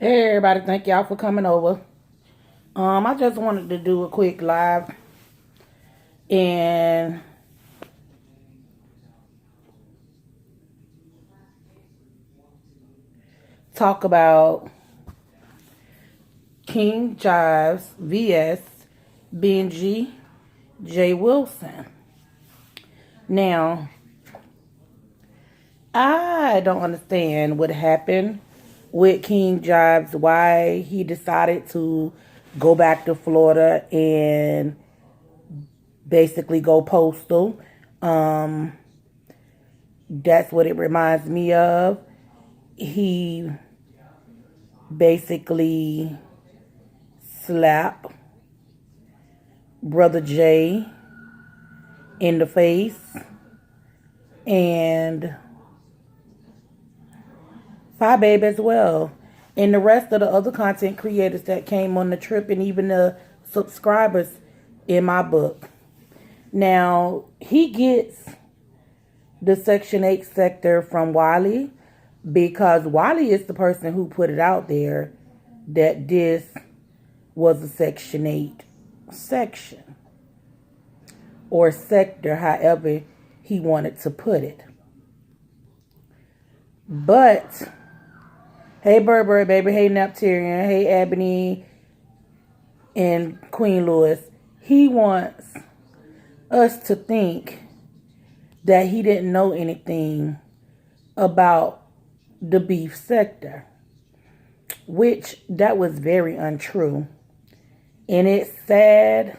Hey everybody, thank y'all for coming over. I just wanted to do a quick live and talk about King Jives vs Benji J. Wilson. Now, I don't understand what happened with King Jives, why he decided to go back to Florida and basically go postal. That's what it reminds me of. He basically slapped Brother Jay in the face and Fi Babe as well. And the rest of the other content creators that came on the trip, and even the subscribers in my book. Now, he gets the Section 8 sector from Wiley because Wiley is the person who put it out there that this was a Section 8 section or sector, however he wanted to put it. But hey Burberry baby, hey Napterian, hey Ebony and Queen Louis, he wants us to think that he didn't know anything about the beef sector, which that was very untrue. And it's sad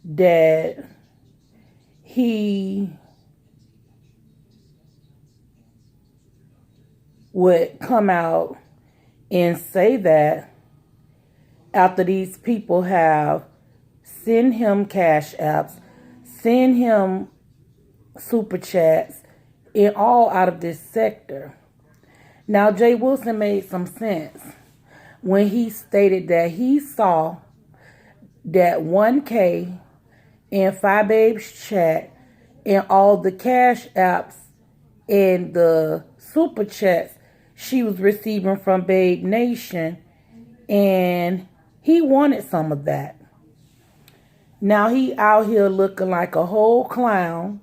that he would come out and say that after these people have sent him cash apps, send him super chats, and all out of this sector. Now, Jay Wilson made some sense when he stated that he saw that 1K in Fi Babe's chat and all the cash apps and the super chats she was receiving from Babe Nation, and he wanted some of that. Now he out here looking like a whole clown.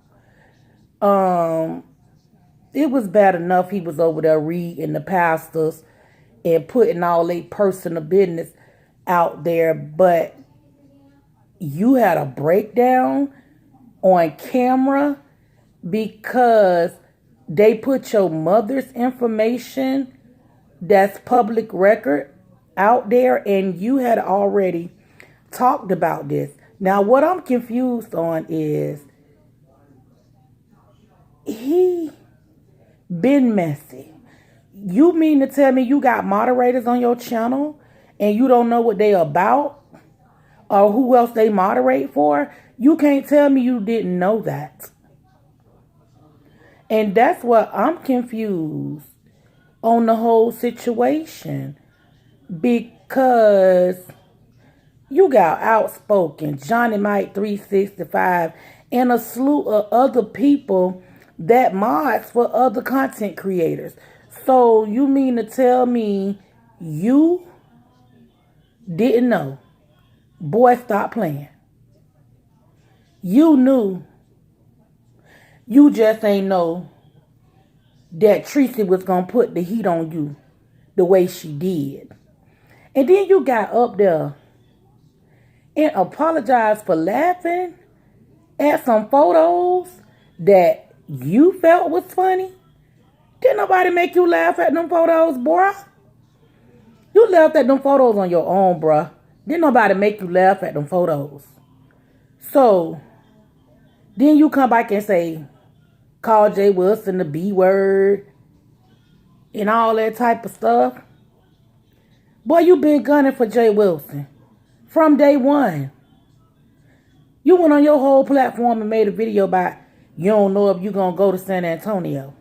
It was bad enough he was over there reading the pastors and putting all their personal business out there, but you had a breakdown on camera because they put your mother's information that's public record out there, and you had already talked about this. Now, what I'm confused on is he been messy. You mean to tell me you got moderators on your channel and you don't know what they about or who else they moderate for? You can't tell me you didn't know that. And that's what I'm confused on the whole situation, because you got Outspoken, Johnny Mike 365, and a slew of other people that mods for other content creators. So you mean to tell me you didn't know? Boy, stop playing. You knew. You just ain't know that Tracy was going to put the heat on you the way she did. And then you got up there and apologized for laughing at some photos that you felt was funny. Didn't nobody make you laugh at them photos, bruh? You laughed at them photos on your own, bruh. Didn't nobody make you laugh at them photos. So then you come back and say, call Jay Wilson the B word and all that type of stuff. Boy, you been gunning for Jay Wilson from day one. You went on your whole platform and made a video about you don't know if you're going to go to San Antonio.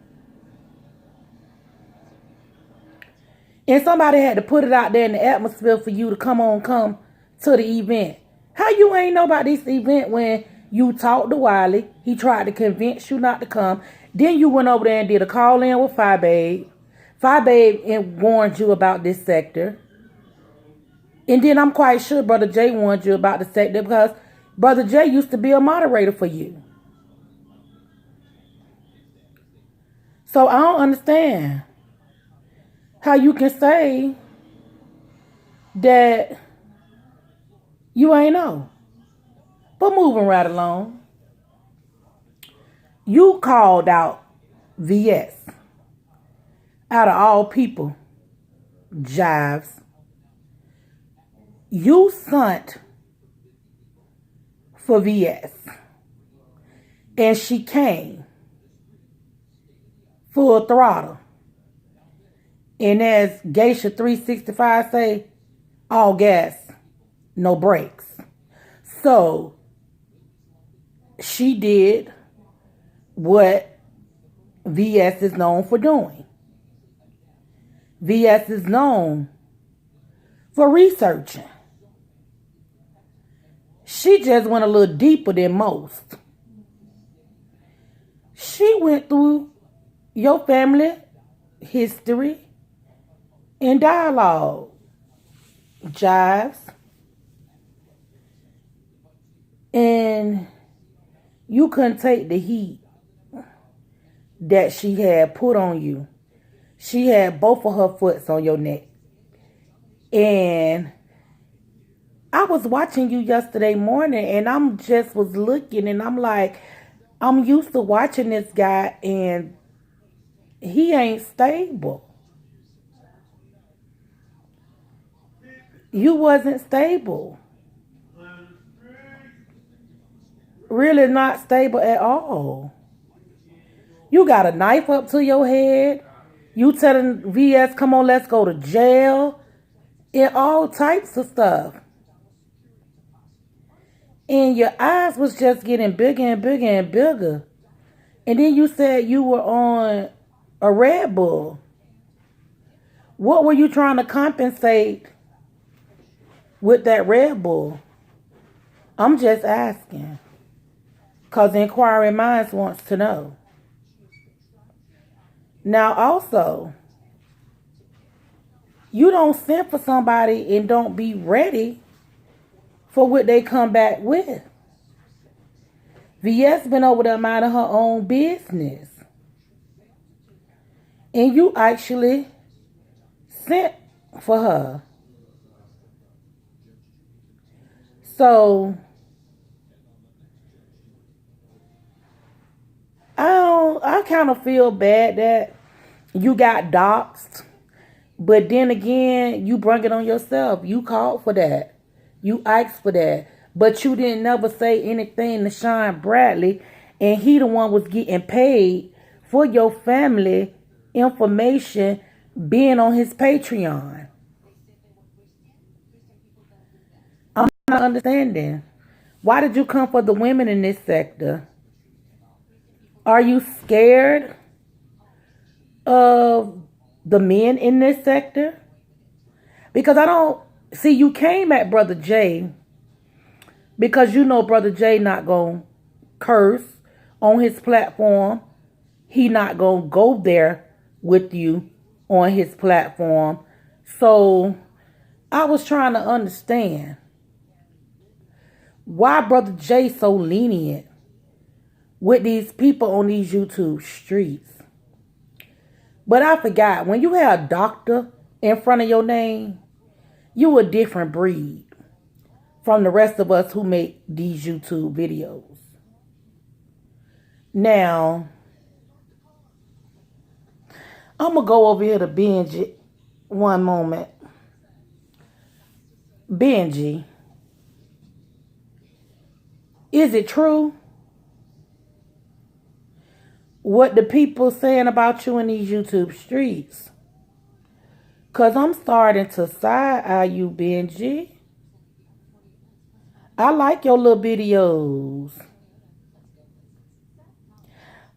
And somebody had to put it out there in the atmosphere for you to come to the event. How you ain't know about this event when you talked to Wiley? He tried to convince you not to come. Then you went over there and did a call-in with Fi Babe. Fi Babe warned you about this sector. And then I'm quite sure Brother J warned you about the sector because Brother J used to be a moderator for you. So I don't understand how you can say that you ain't know. But moving right along, you called out VS. Out of all people, Jives. You sent for VS. And she came full throttle. And as Geisha 365 say, all gas, no brakes. So she did what VS is known for doing. VS is known for researching. She just went a little deeper than most. She went through your family history and dialogue, Jives. And you couldn't take the heat that she had put on you. She had both of her foots on your neck. And I was watching you yesterday morning and I'm just was looking and I'm like, I'm used to watching this guy and he ain't stable. You wasn't stable. Really not stable at all. You got a knife up to your head. You telling VS, come on, let's go to jail. And all types of stuff. And your eyes was just getting bigger and bigger and bigger. And then you said you were on a Red Bull. What were you trying to compensate with that Red Bull? I'm just asking. Because inquiring minds wants to know. Now also, you don't send for somebody and don't be ready for what they come back with. VS been over there minding her own business. And you actually sent for her. So I kind of feel bad that you got doxxed. But then again, you bring it on yourself. You called for that. You asked for that. But you didn't never say anything to Sean Bradley. And he the one was getting paid for your family information being on his Patreon. I'm not understanding. Why did you come for the women in this sector? Are you scared of the men in this sector? Because I don't see, you came at Brother J because you know Brother J not gonna curse on his platform. He not gonna go there with you on his platform. So I was trying to understand why Brother J so lenient with these people on these YouTube streets. But I forgot, when you have doctor in front of your name, you a different breed from the rest of us who make these YouTube videos. Now, I'm going to go over here to Benji one moment. Benji, is it true what the people saying about you in these YouTube streets? Because I'm starting to side-eye you, Benji. I like your little videos.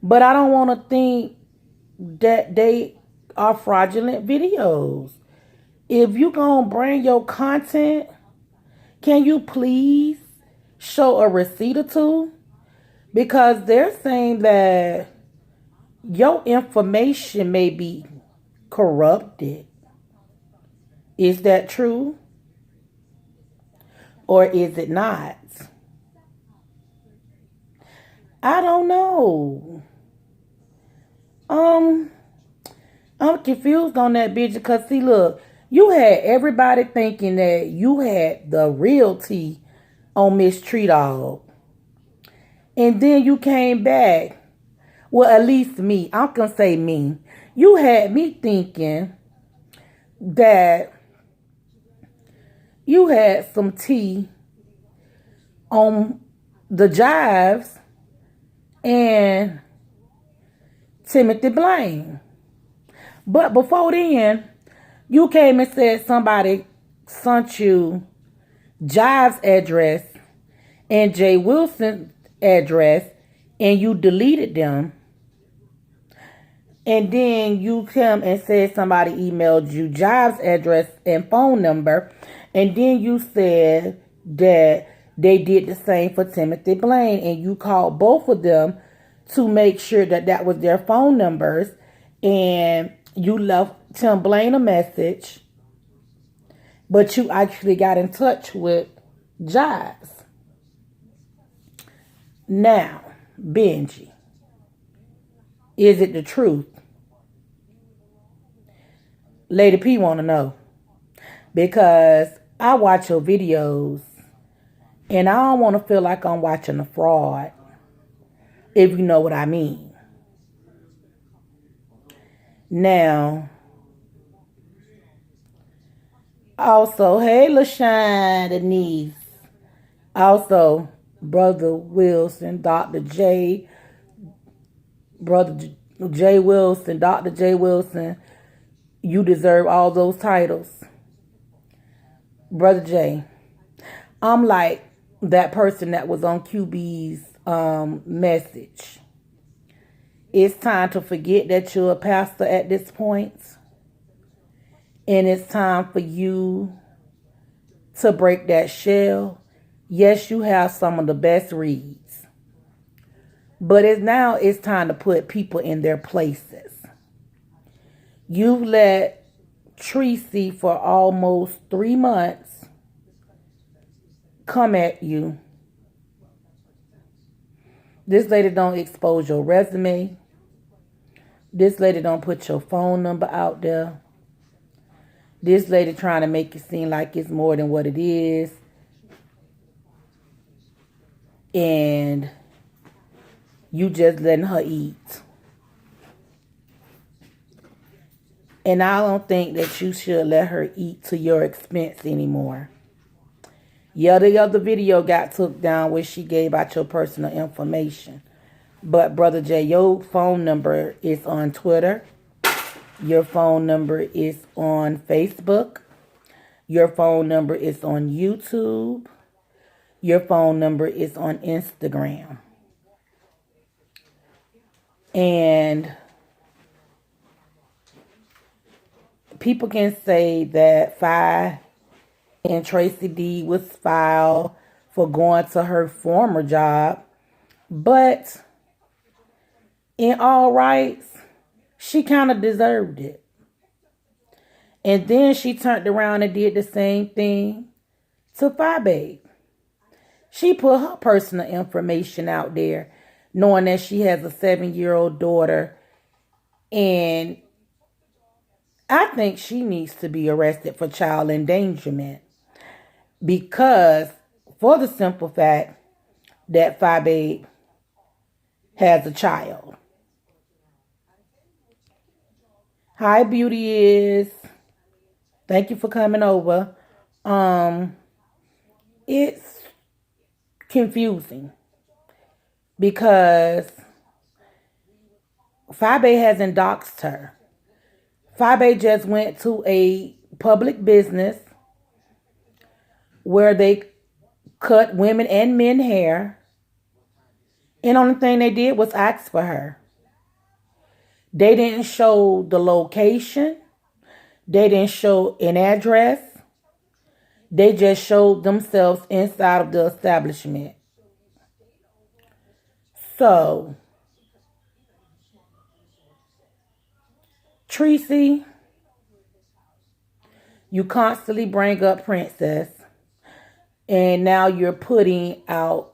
But I don't want to think that they are fraudulent videos. If you going to bring your content, can you please show a receipt or two? Because they're saying that your information may be corrupted. Is that true? Or is it not? I don't know. Um, I'm confused on that bitch because see, look, you had everybody thinking that you had the real tea on Miss Tree Dog. And then you came back. Well, at least me. I'm gonna say me. You had me thinking that you had some tea on the Jives and Timothy Blaine. But before then, you came and said somebody sent you Jives' address and Jay Wilson's address and you deleted them. And then you come and said somebody emailed you Jives' address and phone number. And then you said that they did the same for Timothy Blaine. And you called both of them to make sure that that was their phone numbers. And you left Tim Blaine a message. But you actually got in touch with Jives. Now, Benji, is it the truth? Lady P want to know. Because I watch your videos and I don't want to feel like I'm watching a fraud, if you know what I mean. Now, also, hey, LaShawn, Denise. Also, Brother Wilson, Dr. J, Brother J Wilson, Dr. J Wilson, you deserve all those titles. Brother J, I'm like that person that was on QB's message. It's time to forget that you're a pastor at this point. And it's time for you to break that shell. Yes, you have some of the best reads. But it's time to put people in their places. You've let Tracy for almost 3 months come at you. This lady don't expose your resume. This lady don't put your phone number out there. This lady trying to make it seem like it's more than what it is. And you just letting her eat. And I don't think that you should let her eat to your expense anymore. Yeah, the other video got took down where she gave out your personal information. But Brother J, your phone number is on Twitter. Your phone number is on Facebook. Your phone number is on YouTube. Your phone number is on Instagram. And people can say that Fi and Tracy D was filed for going to her former job. But in all rights, she kind of deserved it. And then she turned around and did the same thing to Fi Babe. She put her personal information out there, knowing that she has a 7-year-old daughter. And I think she needs to be arrested for child endangerment. Because, for the simple fact that Fi Babe has a child. Hi, Beauty is. Thank you for coming over. It's confusing because Fi Babe hasn't doxed her. Fi Babe just went to a public business where they cut women and men hair. And only thing they did was ask for her. They didn't show the location. They didn't show an address. They just showed themselves inside of the establishment. So, Tracy, You constantly bring up Princess, and now you're putting out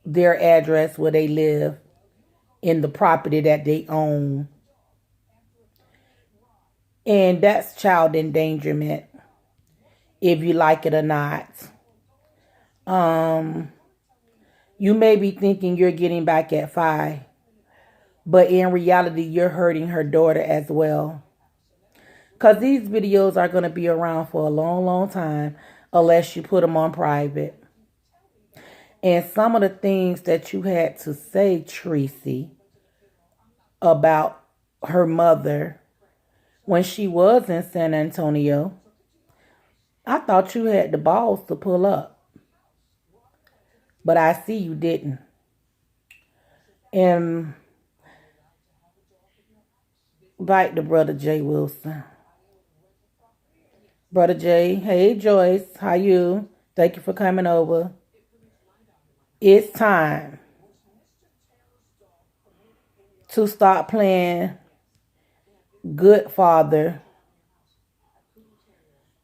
their address where they live in the property that they own. And that's child endangerment, if you like it or not. You may be thinking you're getting back at Fi, but in reality, you're hurting her daughter as well. Because these videos are going to be around for a long, long time unless you put them on private. And some of the things that you had to say, Tracy, about her mother when she was in San Antonio, I thought you had the balls to pull up. But I see you didn't. And invite the brother Jay Wilson. Brother Jay, hey Joyce, how you? Thank you for coming over. It's time to stop playing good father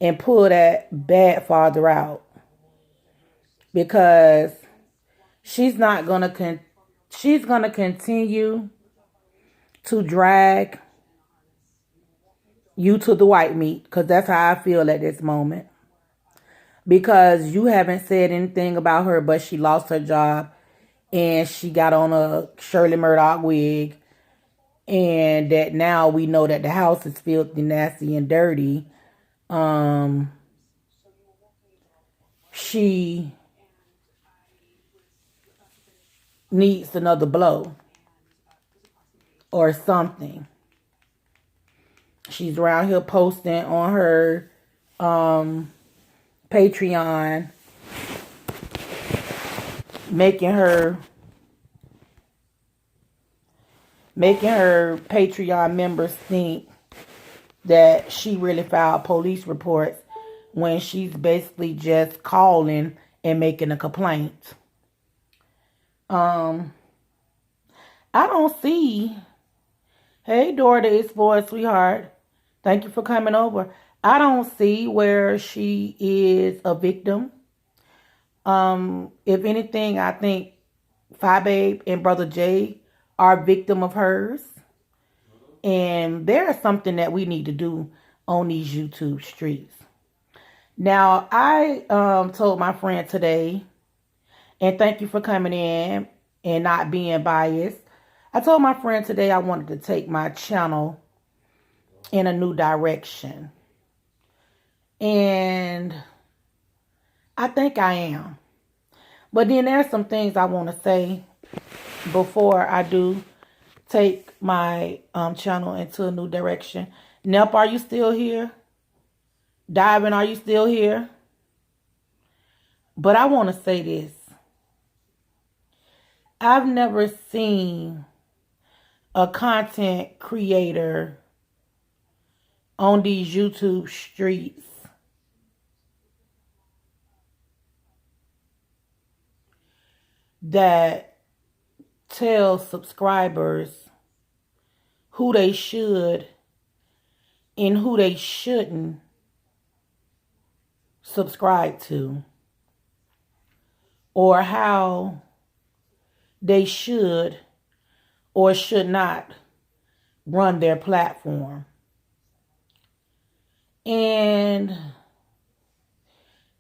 and pull that bad father out, because she's gonna continue to drag you to the white meat, because that's how I feel at this moment. Because you haven't said anything about her, but she lost her job and she got on a Shirley Murdoch wig, and that now we know that the house is filthy, nasty, and dirty. She needs another blow or something. She's around here posting on her Patreon, making her Patreon members think that she really filed police reports when she's basically just calling and making a complaint. I don't see. Hey, daughter, it's for sweetheart. Thank you for coming over. I don't see where she is a victim. If anything, I think Fi Babe and Brother Jay are a victim of hers. And there's something that we need to do on these YouTube streets. Now, I told my friend today, and thank you for coming in and not being biased. I told my friend today I wanted to take my channel in a new direction. And I think I am. But then there's some things I want to say before I do take my channel into a new direction. Nep, are you still here? Diving, are you still here? But I want to say this. I've never seen a content creator on these YouTube streets that tell subscribers who they should and who they shouldn't subscribe to, or how they should or should not run their platform. And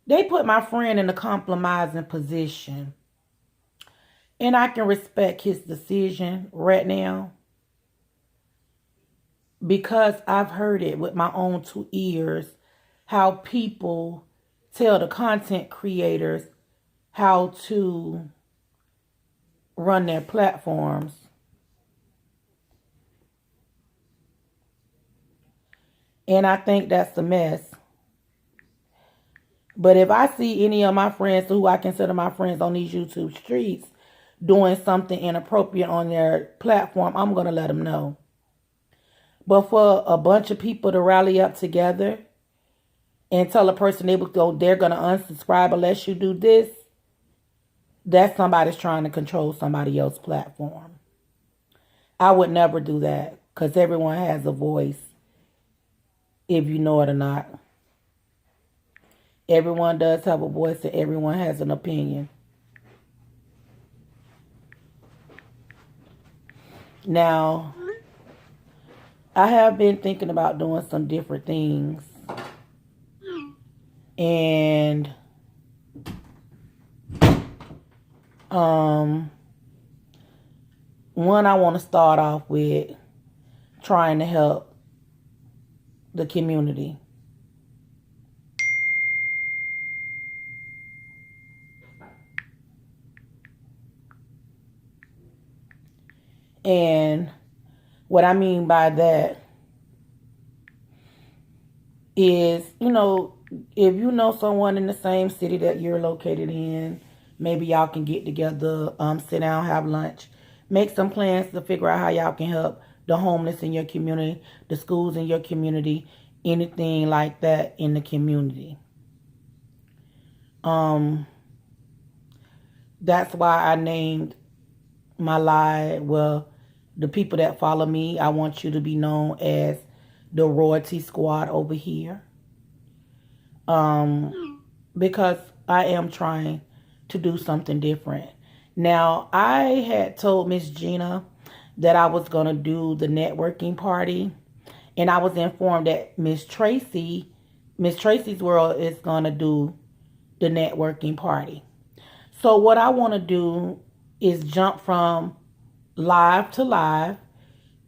they put my friend in a compromising position. And I can respect his decision right now, because I've heard it with my own two ears, how people tell the content creators how to run their platforms. And I think that's a mess. But if I see any of my friends who I consider my friends on these YouTube streets doing something inappropriate on their platform, I'm going to let them know. But for a bunch of people to rally up together and tell a person they're going to unsubscribe unless you do this, that's somebody's trying to control somebody else's platform. I would never do that, because everyone has a voice, if you know it or not. Everyone does have a voice and everyone has an opinion. Now, I have been thinking about doing some different things. And one, I want to start off with trying to help the community. And what I mean by that is, if you know someone in the same city that you're located in, maybe y'all can get together, sit down, have lunch, make some plans to figure out how y'all can help the homeless in your community, the schools in your community, anything like that in the community. That's why I named my live, well, the people that follow me, I want you to be known as the Royalty Squad over here. Because I am trying to do something different. Now, I had told Miss Gina that I was going to do the networking party. And I was informed that Miss Tracy's World is going to do the networking party. So what I want to do is jump from live to live,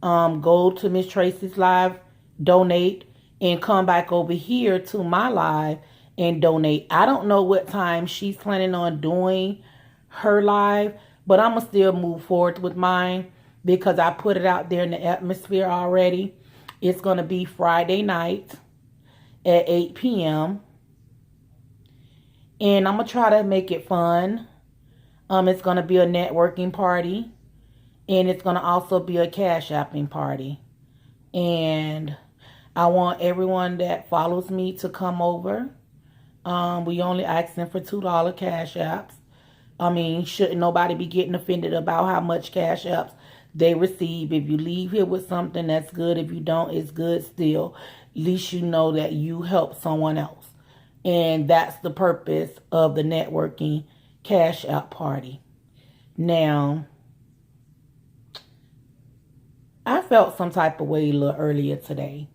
go to Miss Tracy's live, donate, and come back over here to my live and donate. I don't know what time she's planning on doing her live, but I'm going to still move forward with mine because I put it out there in the atmosphere already. It's going to be Friday night at 8 p.m. And I'm going to try to make it fun. It's going to be a networking party. And it's going to also be a cash apping party. And I want everyone that follows me to come over. We only asking for $2 cash apps. I mean, shouldn't nobody be getting offended about how much cash apps they receive. If you leave here with something, that's good. If you don't, it's good still. At least you know that you helped someone else. And that's the purpose of the networking cash app party. Now, I felt some type of way a little earlier today.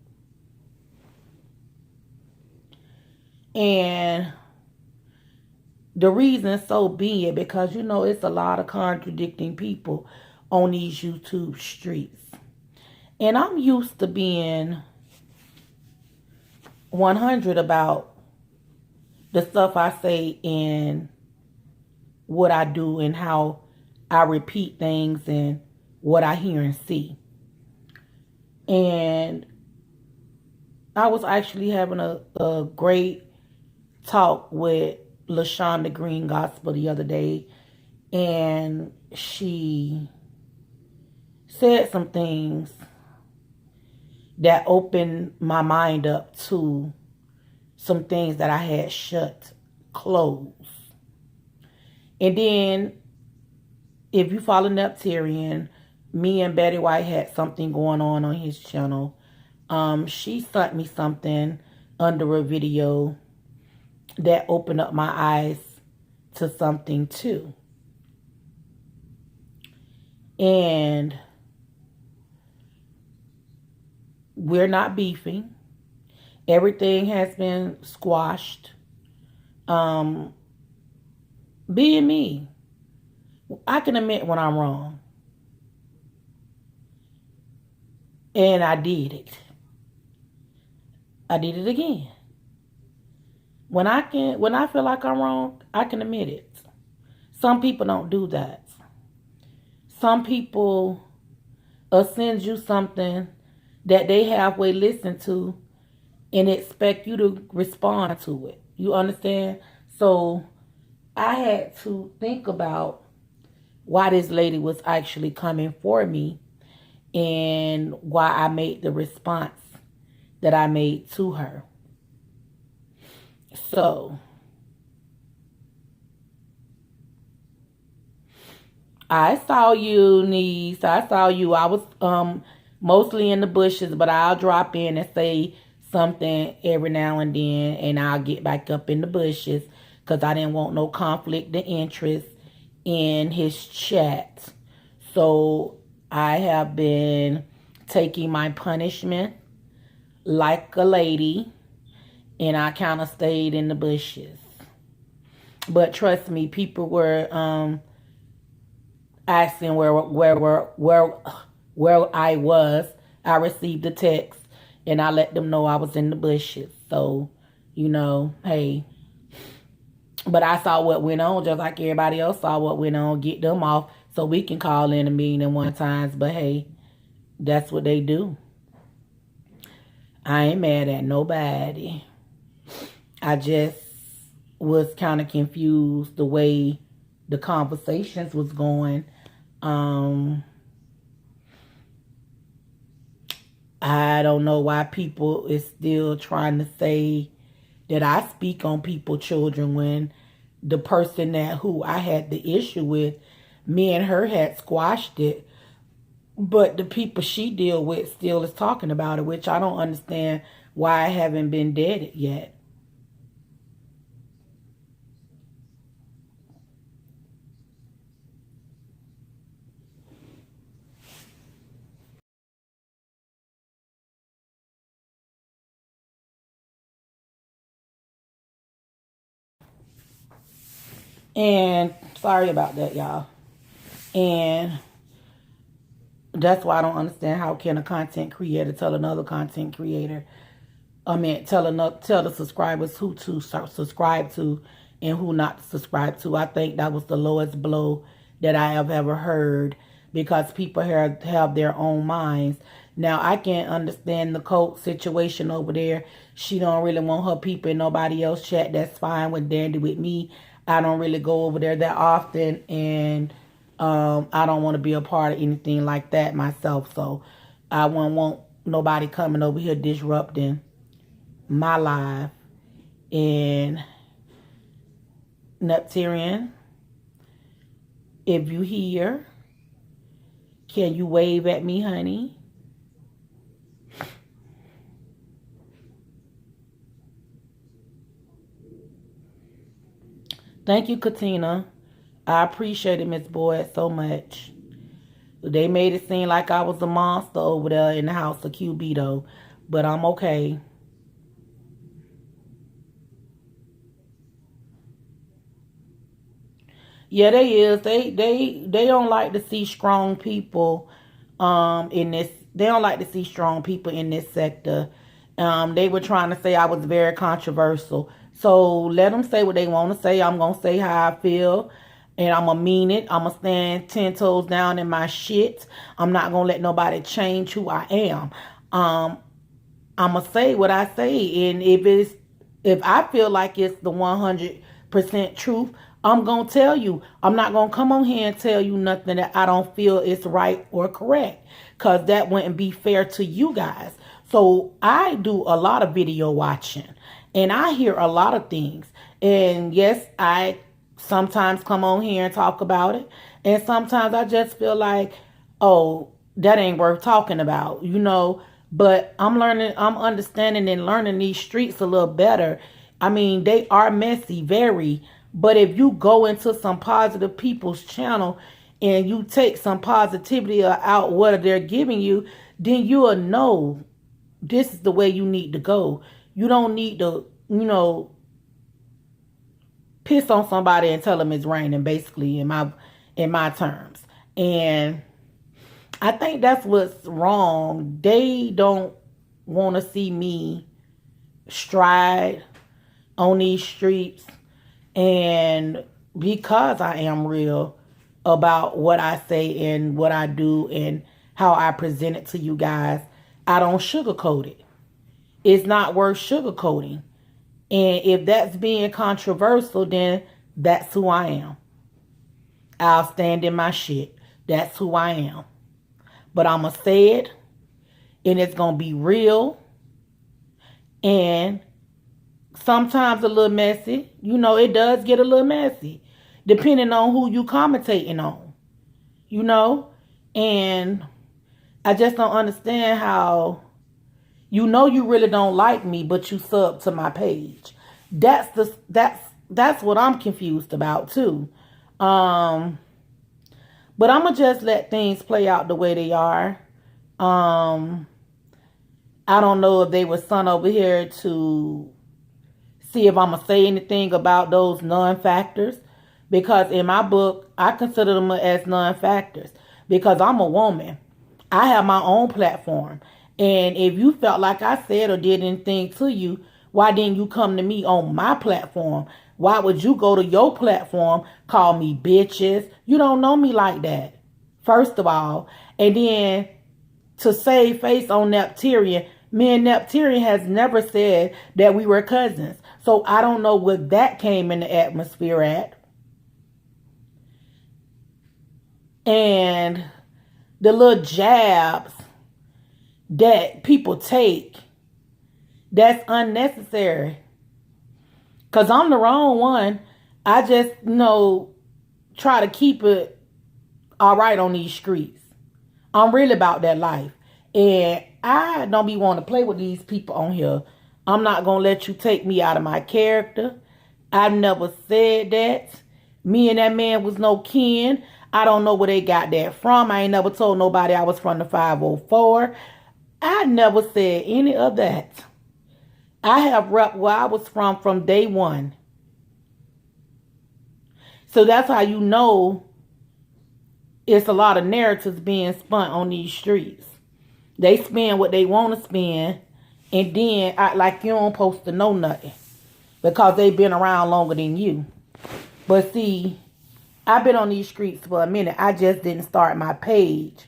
And the reason so be it because, it's a lot of contradicting people on these YouTube streets. And I'm used to being 100 about the stuff I say and what I do and how I repeat things and what I hear and see. And I was actually having a great talk with LaShonda Green Gospel the other day. And she said some things that opened my mind up to some things that I had closed. And then, if you follow Neptarian, me and Betty White had something going on his channel. She sent me something under a video that opened up my eyes to something too. And we're not beefing. Everything has been squashed. Being me, I can admit when I'm wrong. And I did it. I did it again. When I feel like I'm wrong, I can admit it. Some people don't do that. Some people send you something that they halfway listen to and expect you to respond to it. You understand? So I had to think about why this lady was actually coming for me and why I made the response that I made to her. So I saw you, niece. I saw you. I was mostly in the bushes, but I'll drop in and say something every now and then, and I'll get back up in the bushes because I didn't want no conflict of interest in his chat. So I have been taking my punishment like a lady, and I kind of stayed in the bushes. But trust me, people were asking where I was. I received a text, and I let them know I was in the bushes. So, hey. But I saw what went on, just like everybody else saw what went on. Get them off so we can call in a meeting at one times. But hey, that's what they do. I ain't mad at nobody. I just was kind of confused the way the conversations was going. I don't know why people is still trying to say that I speak on people's children when the person who I had the issue with, me and her had squashed it. But the people she deal with still is talking about it, which I don't understand why I haven't been deaded yet. And sorry about that, y'all. And that's why I don't understand how can a content creator tell another content creator, tell the subscribers who to subscribe to and who not to subscribe to. I think that was the lowest blow that I have ever heard, because people have their own minds. Now, I can't understand the Colt situation over there. She don't really want her people in nobody else chat. That's fine with Dandy. With me, I don't really go over there that often, and I don't want to be a part of anything like that myself. So I won't want nobody coming over here disrupting my life. And Neptarian, if you here, can you wave at me, honey? Thank you, Katina. I appreciate it, Miss Boyd, so much. They made it seem like I was a monster over there in the house of QB, though. But I'm okay. Yeah, they is. They don't like to see strong people in this. They don't like to see strong people in this sector. They were trying to say I was very controversial. So let them say what they want to say. I'm gonna say how I feel, and I'm gonna mean it. I'm gonna stand 10 toes down in my shit. I'm not gonna let nobody change who I am. I'm gonna say what I say, and if I feel like it's the 100% truth, I'm gonna tell you. I'm not gonna come on here and tell you nothing that I don't feel is right or correct, because that wouldn't be fair to you guys. So I do a lot of video watching, and I hear a lot of things. And yes, I sometimes come on here and talk about it, and sometimes I just feel like, oh, that ain't worth talking about. But I'm understanding and learning these streets a little better. I mean, they are messy, very. But if you go into some positive people's channel and you take some positivity out what they're giving you, then you'll know this is the way you need to go. You don't need to, piss on somebody and tell them it's raining, basically, in my terms. And I think that's what's wrong. They don't want to see me stride on these streets. And because I am real about what I say and what I do and how I present it to you guys, I don't sugarcoat it. It's not worth sugarcoating. And if that's being controversial, then that's who I am. I'll stand in my shit. That's who I am. But I'm going to say it, and it's going to be real, and sometimes a little messy. It does get a little messy, depending on who you commentating on, and I just don't understand how You know you really don't like me, but you sub to my page. That's what I'm confused about too. Um, but I'm gonna just let things play out the way they are. Um, I don't know if they were sent over here to see if I'm gonna say anything about those non-factors, because in my book I consider them as non-factors because I'm a woman. I have my own platform, and if you felt like I said or did anything to you, why didn't you come to me on my platform? Why would you go to your platform, call me bitches? You don't know me like that, first of all. And then to save face on Nepturian, me and Nepturian has never said that we were cousins. So I don't know what that came in the atmosphere at. And the little jabs that people take, that's unnecessary. Because I'm the wrong one. I just, try to keep it all right on these streets. I'm really about that life. And I don't be wanting to play with these people on here. I'm not going to let you take me out of my character. I never said that. Me and that man was no kin. I don't know where they got that from. I ain't never told nobody I was from the 504. I never said any of that. I have rep where I was from day one. So that's how you know it's a lot of narratives being spun on these streets. They spend what they want to spend and then act like you don't supposed to know nothing because they've been around longer than you. But see, I've been on these streets for a minute. I just didn't start my page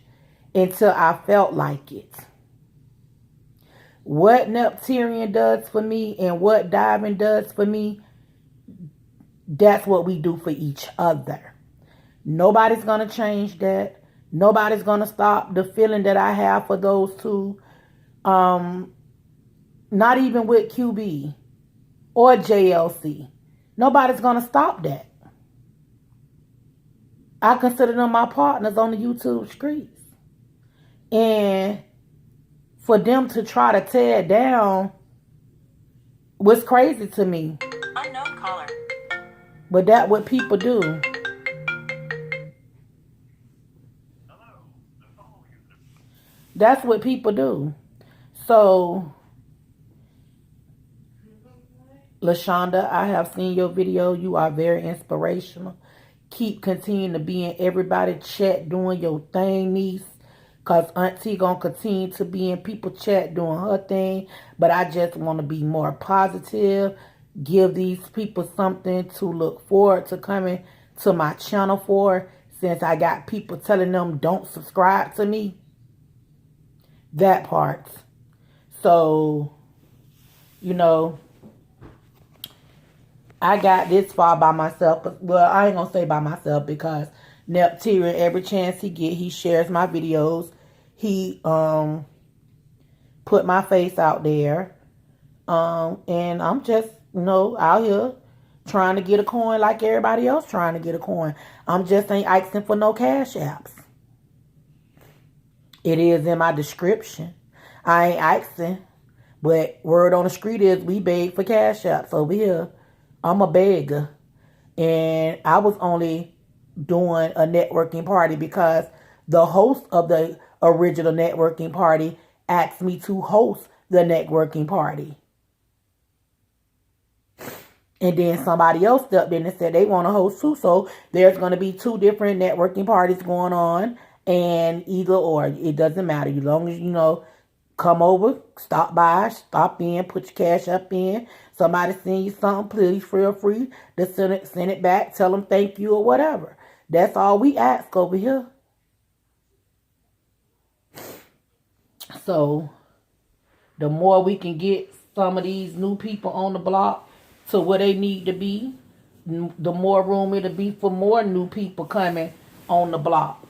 until I felt like it. What Nepturian does for me and what Diamond does for me, that's what we do for each other. Nobody's going to change that. Nobody's going to stop the feeling that I have for those two. Not even with QB or JLC. Nobody's going to stop that. I consider them my partners on the YouTube streets. And for them to try to tear it down was crazy to me. Unknown caller. But that's what people do. That's what people do. So, LaShonda, I have seen your video. You are very inspirational. Keep continuing to be in everybody's chat doing your thing, niece. Because Auntie going to continue to be in people chat doing her thing. But I just want to be more positive. Give these people something to look forward to coming to my channel for. Since I got people telling them don't subscribe to me. That part. So, I got this far by myself. Well, I ain't going to say by myself because Nepturian, every chance he get, he shares my videos. He put my face out there. And I'm just, out here trying to get a coin like everybody else trying to get a coin. I'm just ain't asking for no cash apps. It is in my description. I ain't asking. But word on the street is we beg for cash apps over here. I'm a beggar. And I was only doing a networking party because the host of the original networking party asked me to host the networking party. And then somebody else stepped in and said they want to host too. So there's going to be 2 different networking parties going on. And either or, it doesn't matter. As long as, come over, stop by, stop in, put your cash up in. Somebody send you something, please feel free to send it back. Tell them thank you or whatever. That's all we ask over here. So, the more we can get some of these new people on the block to where they need to be, the more room it'll be for more new people coming on the block.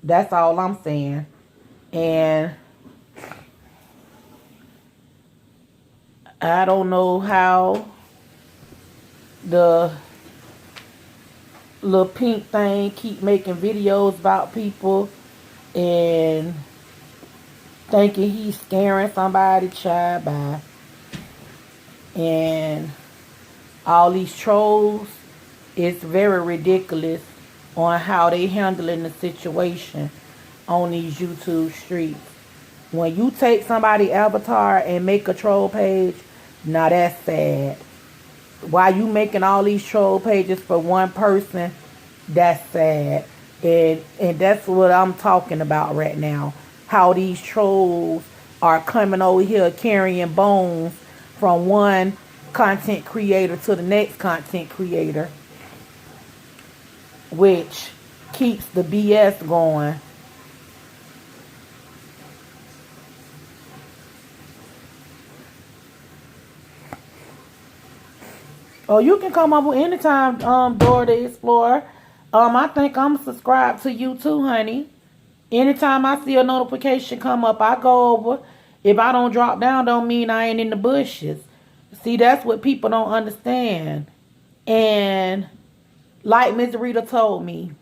That's all I'm saying. And I don't know how the little pink thing keep making videos about people and thinking he's scaring somebody, child, by. And all these trolls, it's very ridiculous on how they handling the situation on these YouTube streets. When you take somebody's avatar and make a troll page, now that's sad. Why you making all these troll pages for one person, that's sad. And that's what I'm talking about right now. How these trolls are coming over here carrying bones from one content creator to the next content creator, which keeps the BS going. Oh, you can come over anytime, Dora the Explorer. I think I'm subscribed to you too, honey. Anytime I see a notification come up, I go over. If I don't drop down, don't mean I ain't in the bushes. See, that's what people don't understand. And like Miss Rita told me,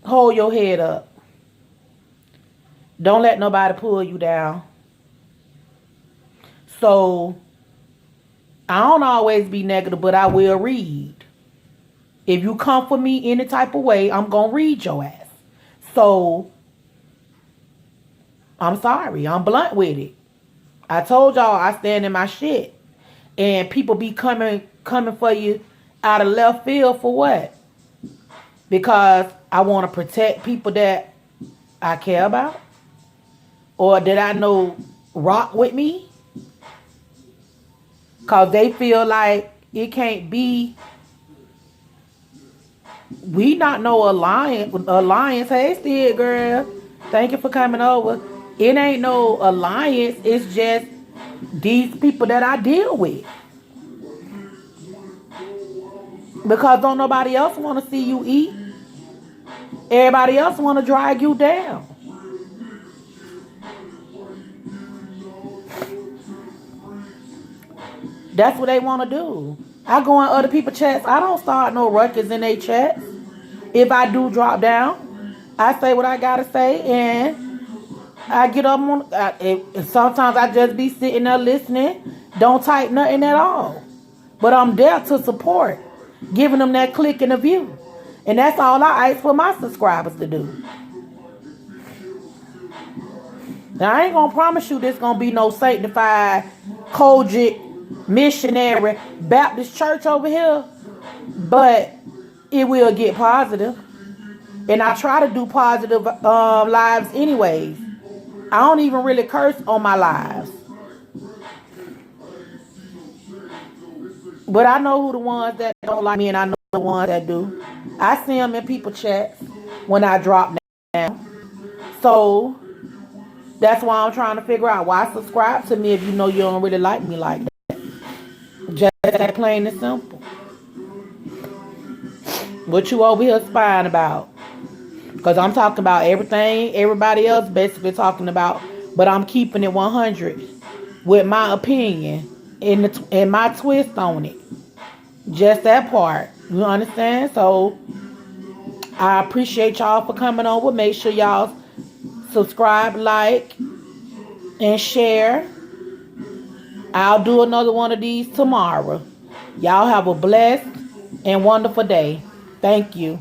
hold your head up. Don't let nobody pull you down. So, I don't always be negative, but I will read. If you come for me any type of way, I'm going to read your ass. So, I'm sorry. I'm blunt with it. I told y'all I stand in my shit. And people be coming for you out of left field for what? Because I want to protect people that I care about? Or that I know rock with me? Because they feel like it can't be. We not no alliance. Hey, Steve, girl. Thank you for coming over. It ain't no alliance. It's just these people that I deal with. Because don't nobody else want to see you eat. Everybody else want to drag you down. That's what they want to do. I go in other people's chats. I don't start no ruckus in their chats. If I do drop down, I say what I got to say, and I get up on. Sometimes I just be sitting there listening. Don't type nothing at all. But I'm there to support. Giving them that click and a view. And that's all I ask for my subscribers to do. Now, I ain't going to promise you there's going to be no sanctified, Kojic, missionary, Baptist church over here. But it will get positive. And I try to do positive lives anyways. I don't even really curse on my lives. But I know who the ones that don't like me, and I know the ones that do. I see them in people chats when I drop down. So that's why I'm trying to figure out why subscribe to me if you know you don't really like me like that. Just that plain and simple. What you over here spying about? Because I'm talking about everything everybody else basically talking about, but I'm keeping it 100 with my opinion and my twist on it. Just that part. You understand? So I appreciate y'all for coming over. Make sure y'all subscribe, like, and share. I'll do another one of these tomorrow. Y'all have a blessed and wonderful day. Thank you.